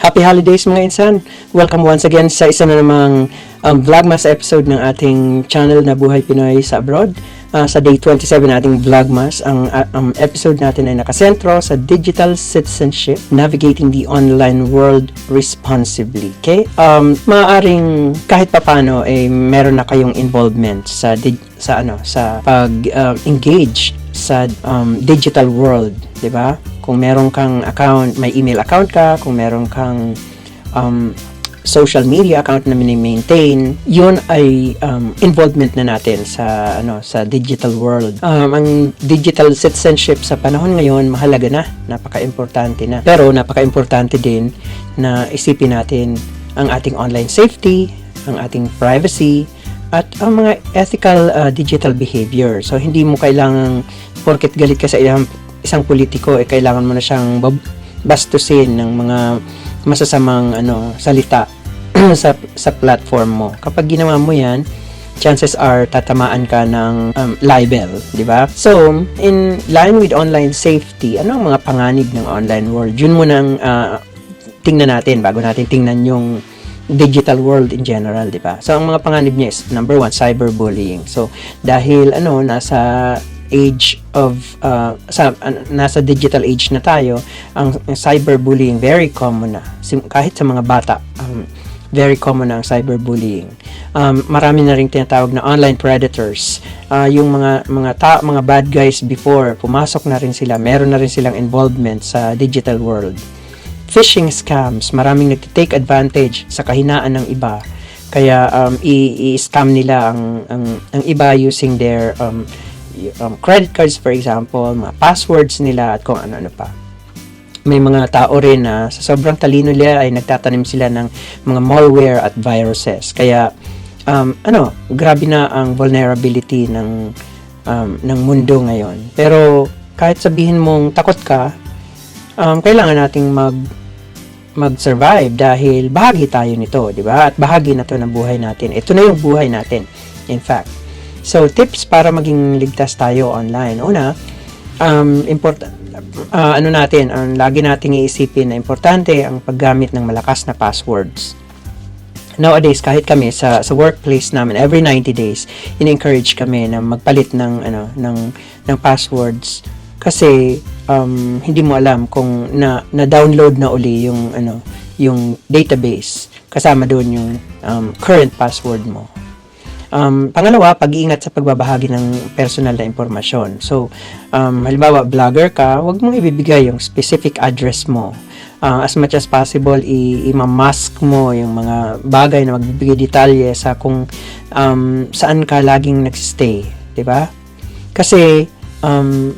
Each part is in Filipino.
Happy holidays mga insan! Welcome once again sa isa na namang Vlogmas episode ng ating channel na Buhay Pinoy sa Abroad. Sa day 27 nating Vlogmas, ang episode natin ay nakasentro sa digital citizenship, navigating the online world responsibly. Okay? Maaaring kahit papano ay meron na kayong involvement sa pag-engage sa digital world, 'di ba? Kung meron kang account, may email account ka, kung meron kang social media account na mini-maintain, yun ay involvement na natin sa sa digital world. Ang digital citizenship sa panahon ngayon mahalaga na, napaka-importante na. Pero napaka-importante din na isipin natin ang ating online safety, ang ating privacy, at ang mga ethical digital behavior. So hindi mo kailangang porket galit ka sa isang politiko kailangan mo na siyang bastusin ng mga masasamang salita sa platform mo. Kapag ginawa mo 'yan, chances are tatamaan ka ng libel, 'di ba? So, in line with online safety, ano ang mga panganib ng online world? Yun muna ang tingnan natin bago natin tingnan yung digital world in general, 'di ba? So, ang mga panganib niya is number 1, cyberbullying. So, dahil nasa age of nasa digital age na tayo, ang cyberbullying very common na. Kahit sa mga bata, very common na ang cyberbullying. Marami na ring tinatawag na online predators. Yung mga bad guys before, pumasok na rin sila, meron na rin silang involvement sa digital world. Phishing scams, maraming nagtitake advantage sa kahinaan ng iba. Kaya i-scam nila ang iba using their credit cards, for example, mga passwords nila at kung ano-ano pa. May mga tao rin na sa sobrang talino nila ay nagtatanim sila ng mga malware at viruses. Kaya grabe na ang vulnerability ng mundo ngayon. Pero kahit sabihin mong takot ka, kailangan nating mag-survive dahil bahagi tayo nito, di ba? At bahagi na to ng buhay natin. Ito na yung buhay natin, in fact. So, tips para maging ligtas tayo online. Una, lagi nating iisipin na importante ang paggamit ng malakas na passwords. Nowadays, kahit kami sa workplace namin, every 90 days, in-encourage kami na magpalit ng passwords kasi hindi mo alam kung na-download na uli yung database kasama doon yung current password mo. Pangalawa, pag-iingat sa pagbabahagi ng personal na impormasyon. So, halimbawa, vlogger ka, huwag mong ibibigay yung specific address mo. As much as possible, i-mask mo yung mga bagay na magbibigay detalye sa kung saan ka laging nagsistay. Diba? Kasi,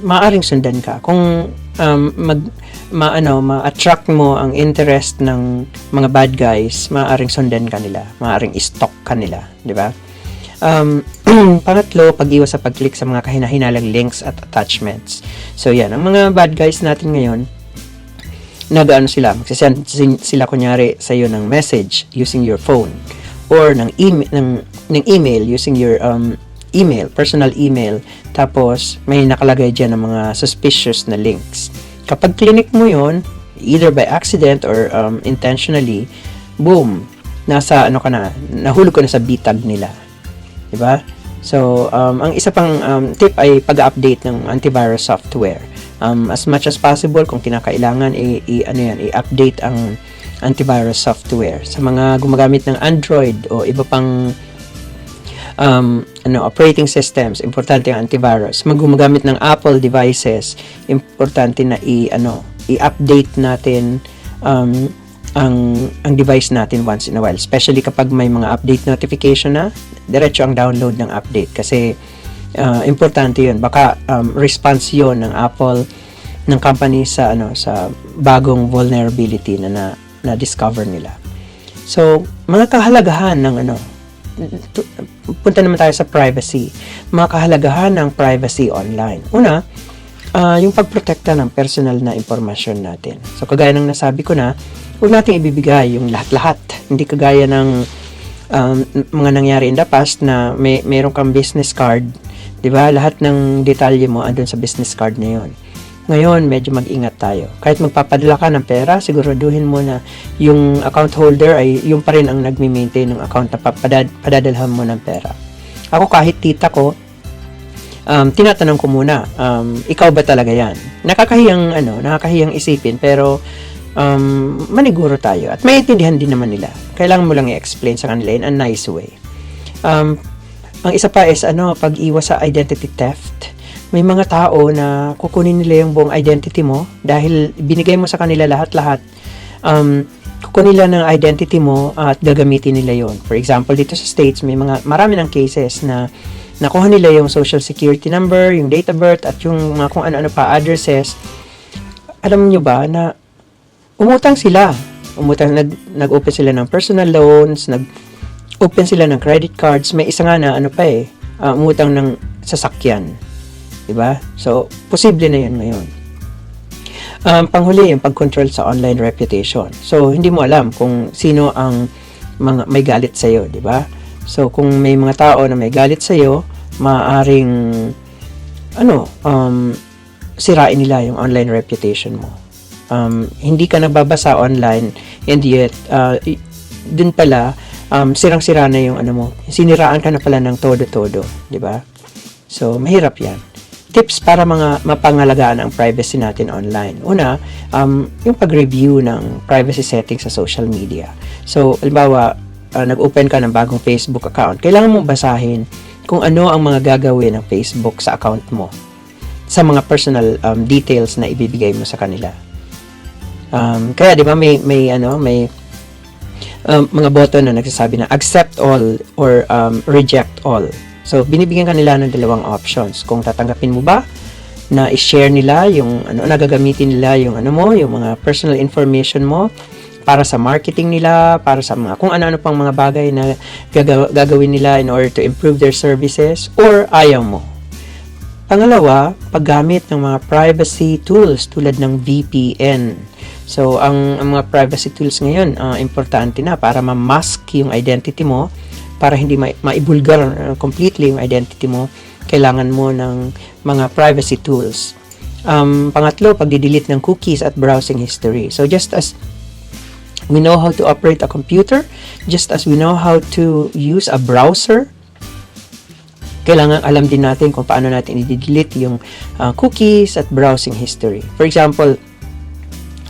maaaring sundan ka. Kung ma-attract mo ang interest ng mga bad guys, maaaring sundan ka nila. Maaaring i-stalk ka nila. Diba? Pangatlo, pag-iwas sa pag-click sa mga kahinahinalang links at attachments. So yan, ang mga bad guys natin ngayon, magsisend sila kunyari sa iyo ng message using your phone or ng email using your personal email, tapos may nakalagay diyan ng mga suspicious na links. Kapag clinic mo yon, either by accident or intentionally, boom, nahulog ka na sa bitag nila. Diba? So, ang isa pang tip ay pag-update ng antivirus software. As much as possible, kung kinakailangan, i-update ang antivirus software. Sa mga gumagamit ng Android o iba pang operating systems, importante ang antivirus. Gumagamit ng Apple devices, importante na i-update natin ang device natin once in a while, especially kapag may mga update notification na, diretso ang download ng update kasi importante yun. Baka response yun ng Apple, ng company sa bagong vulnerability na discover nila. So, mga kahalagahan ng punta naman tayo sa privacy. Mga kahalagahan ng privacy online. Una, yung pagprotekta ng personal na impormasyon natin. So, kagaya ng nasabi ko na, huwag natin ibibigay yung lahat-lahat. Hindi kagaya ng mga nangyari in the past na meron kang business card, 'di ba? Lahat ng detalye mo andun sa business card na 'yon. Ngayon, medyo mag-ingat tayo. Kahit magpapadala ka ng pera, siguraduhin mo na yung account holder ay yung pa rin ang nagme-maintain ng account na padadalhan mo ng pera. Ako kahit tita ko, tinatanong ko muna, ikaw ba talaga yan? Nakakahiyang isipin, pero maniguro tayo. At maintindihan din naman nila. Kailangan mo lang i-explain sa kanila in a nice way. Ang isa pa is pag-iwas sa identity theft. May mga tao na kukunin nila yung buong identity mo dahil binigay mo sa kanila lahat-lahat. Kukunin nila ng identity mo at gagamitin nila yon. For example, dito sa States, marami ng cases na nakuha nila yung social security number, yung date of birth, at yung mga kung ano-ano pa, addresses. Alam nyo ba na umutang sila. Nag-open sila ng personal loans, open sila ng credit cards. May isa nga na umutang ng sasakyan. Diba? So, posible na yan ngayon. Panghuli, yung pag-control sa online reputation. So, hindi mo alam kung sino ang may galit sa'yo. Diba? So, kung may mga tao na may galit sa'yo, maaaring sirain nila yung online reputation mo. Hindi ka nababasa online, and yet, dun pala, sirang-sira na yung siniraan ka na pala ng todo-todo, di ba? So, mahirap yan. Tips para mapangalagaan ang privacy natin online. Una, yung pag-review ng privacy settings sa social media. So, halimbawa, nag-open ka ng bagong Facebook account, kailangan mong basahin kung ano ang mga gagawin ng Facebook sa account mo, sa mga personal details na ibibigay mo sa kanila. Kaya, di ba, may mga button na nagsasabi na accept all or reject all. So, binibigyan kanila ng dalawang options. Kung tatanggapin mo ba na i-share nila yung nagagamitin nila yung yung mga personal information mo para sa marketing nila, para sa mga kung ano-ano pang mga bagay na gagawin nila in order to improve their services, or ayaw mo. Pangalawa, paggamit ng mga privacy tools tulad ng VPN. So, ang mga privacy tools ngayon, importante na para ma-mask yung identity mo, para hindi maibulgar completely yung identity mo, kailangan mo ng mga privacy tools. Pangatlo, pagdidelete ng cookies at browsing history. So, just as we know how to operate a computer, just as we know how to use a browser, kailangan alam din natin kung paano natin i-delete yung cookies at browsing history. For example,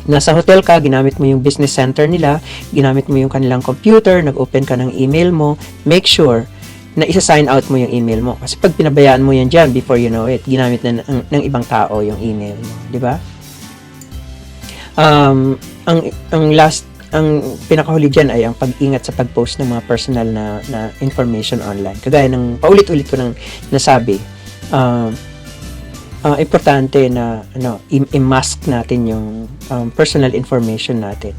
nasa hotel ka, ginamit mo yung business center nila, ginamit mo yung kanilang computer, nag-open ka ng email mo, make sure na isa-sign out mo yung email mo. Kasi pag pinabayaan mo yan dyan, before you know it, ginamit na ng ibang tao yung email mo. Di ba? Ang pinakahuli dyan ay ang pag-ingat sa pag-post ng mga personal na information online. Kagaya ng paulit-ulit ko nang nasabi, importante na i-mask natin yung personal information natin.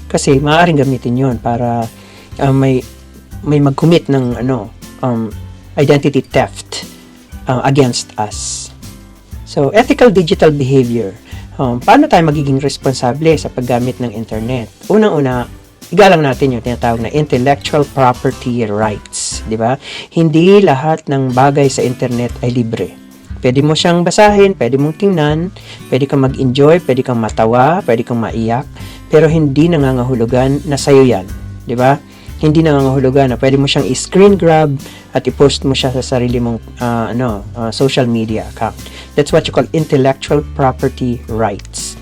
Kasi maaaring gamitin yon para may mag-commit ng identity theft against us. So, ethical digital behavior. Paano tayo magiging responsable sa paggamit ng internet? Unang-una, igalang natin yung tinatawag na intellectual property rights, di ba? Hindi lahat ng bagay sa internet ay libre. Pwede mo siyang basahin, pwede mong tingnan, pwede kang mag-enjoy, pwede kang matawa, pwede kang maiyak, pero hindi nangangahulugan na sa'yo yan, di ba? Hindi nangangahulugan na pwede mo siyang i-screen grab at i-post mo siya sa sarili mong social media account. That's what you call intellectual property rights.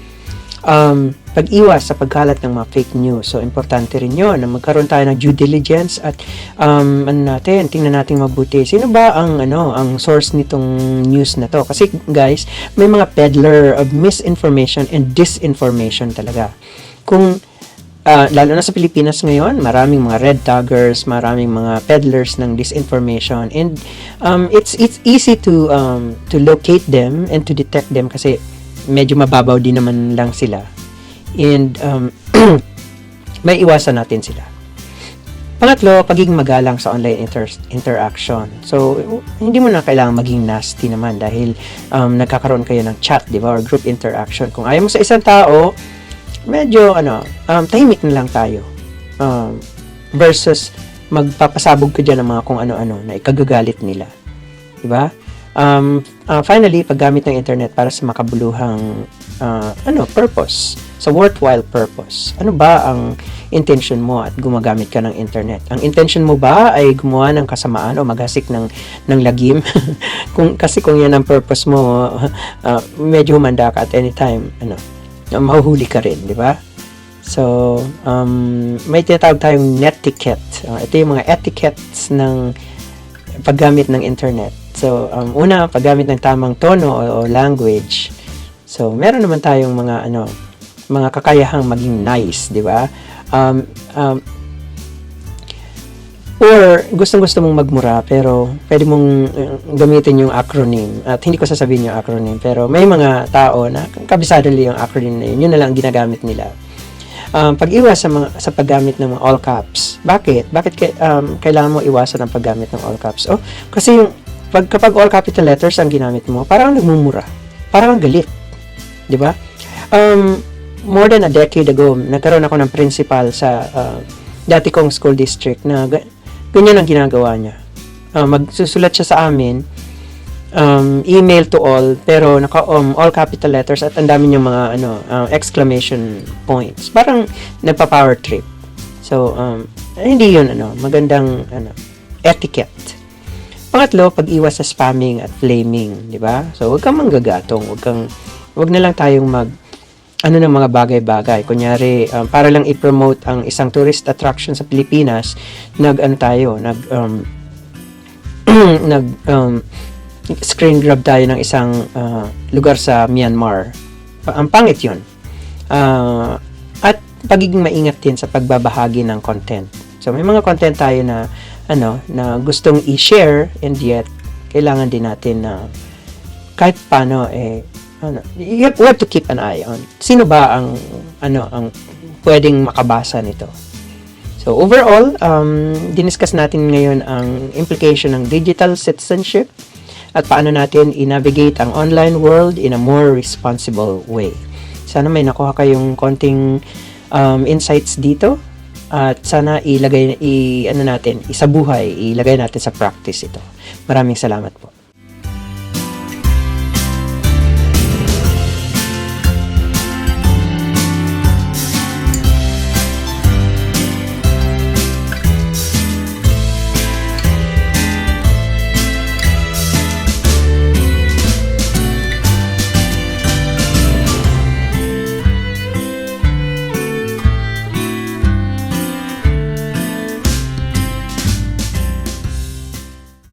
Pag-iwas sa pagkalat ng mga fake news. So, importante rin yun na magkaroon tayo ng due diligence at tingnan natin mabuti. Sino ba ang source nitong news na to? Kasi guys, may mga peddler of misinformation and disinformation talaga. Kung lalo na sa Pilipinas ngayon, maraming mga red taggers, maraming mga peddlers ng disinformation, and it's easy to locate them and to detect them kasi medyo mababaw din naman lang sila, and may iwasan natin sila. Pangatlo, pagiging magalang sa online interaction. So, hindi mo na kailangan maging nasty naman dahil nagkakaroon kayo ng chat, di ba, or group interaction. Kung ayaw mo sa isang tao, medyo tahimik na lang tayo, versus magpapasabog ka dyan ng mga kung ano-ano na ikagagalit nila, di ba? Finally, paggamit ng internet para sa makabuluhang purpose, sa worthwhile purpose. Ano ba ang intention mo at gumagamit ka ng internet? Ang intention mo ba ay gumawa ng kasamaan o maghasik ng lagim? Kasi kung yan ang purpose mo, medyo humanda ka at any time, mahuhuli ka rin, di ba? So, may tinatawag tayong netiquette. Ito yung mga etiquettes ng paggamit ng internet. So, una, paggamit ng tamang tono o language. So, meron naman tayong mga kakayahang maging nice, di ba? Or, gustong-gusto mong magmura, pero pwede mong gamitin yung acronym. At hindi ko sasabihin yung acronym, pero may mga tao na kabisado nila yung acronym na yun. Yun na lang ginagamit nila. Pag-iwas sa paggamit ng mga all caps. Bakit? Kailangan mo iwasan ang paggamit ng all caps? Kasi kapag all capital letters ang ginamit mo, parang nagmumura. Parang galit. Di ba? More than a decade ago, nagkaroon ako ng principal sa dati kong school district na ganyan ang ginagawa niya. Magsusulat siya sa amin, email to all, pero all capital letters at ang dami niyang mga exclamation points. Parang nagpa-power trip. So, hindi yun magandang etiquette. Pangatlo, pag-iwas sa spamming at flaming, di ba? So, huwag kang manggagatong, huwag na lang tayong ng mga bagay-bagay. Kunyari, para lang i-promote ang isang tourist attraction sa Pilipinas, screen grab tayo ng isang lugar sa Myanmar. Ang pangit yun. At pagiging maingat din sa pagbabahagi ng content. So, may mga content tayo na gustong i-share, and yet kailangan din natin na kahit paano we have to keep an eye on sino ba ang pwedeng makabasa nito. So overall, diniscuss natin ngayon ang implication ng digital citizenship at paano natin i-navigate ang online world in a more responsible way. Sana may nakuha kayong konting insights dito. At sana ilagay natin, isabuhay, ilagay natin sa practice ito. Maraming salamat po.